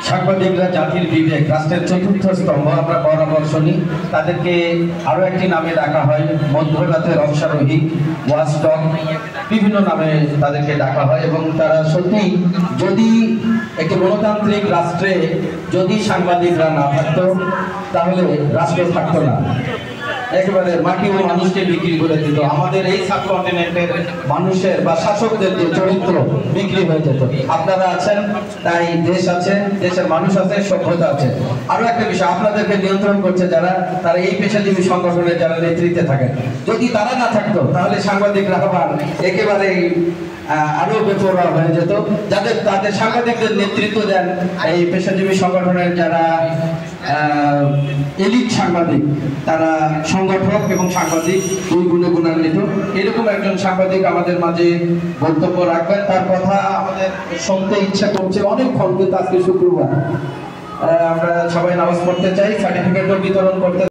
সাংবাদিকরা জাতির বিবেক, রাষ্ট্রের চতুর্থ স্তম্ভ আমরা বরাবর শুনি। তাদেরকে আরো একটি নামে ডাকা হয়, মধ্যরাতের অশ্বারোহী, ওয়াচডগ, বিভিন্ন নামে তাদেরকে ডাকা হয়। এবং তারা সত্যি, যদি একটি গণতান্ত্রিক রাষ্ট্রে যদি সাংবাদিকরা না থাকতো তাহলে রাষ্ট্র থাকতো না, একেবারে মাটি ও মানুষকে বিক্রি করে দিত। আমাদের এই সাবকন্টিনেন্টের মানুষের বা শাসকদের যে চরিত্র বিক্রি হয়ে যেত। আপনারা আছেন তাই দেশ আছে, দেশের মানুষ আছে, সভ্যতা আছে। আরো একটা বিষয়, আপনাদেরকে নিয়ন্ত্রণ করছে যারা, তারা এই পেশাজীবী সংগঠনের যারা নেতৃত্বে থাকেন। যদি তারা না থাকতো তাহলে সাংবাদিকরা আবার একেবারে আরো বেপরোয়া হয়ে যেত। তাদের সাংবাদিকদের নেতৃত্ব দেন এই পেশাজীবী সংগঠনের যারা এলিট সাংবাদিক, তারা সংগঠক এবং সাংবাদিক দুই গুণে গুণান্বিত। এরকম একজন সাংবাদিক আমাদের মাঝে বক্তব্য রাখবেন। তার কথা আমাদের শুনতে ইচ্ছা করছে অনেকক্ষণ, কিন্তু আজকে শুক্রবার আমরা সবাই নামাজ পড়তে চাই, সার্টিফিকেটও বিতরণ করতে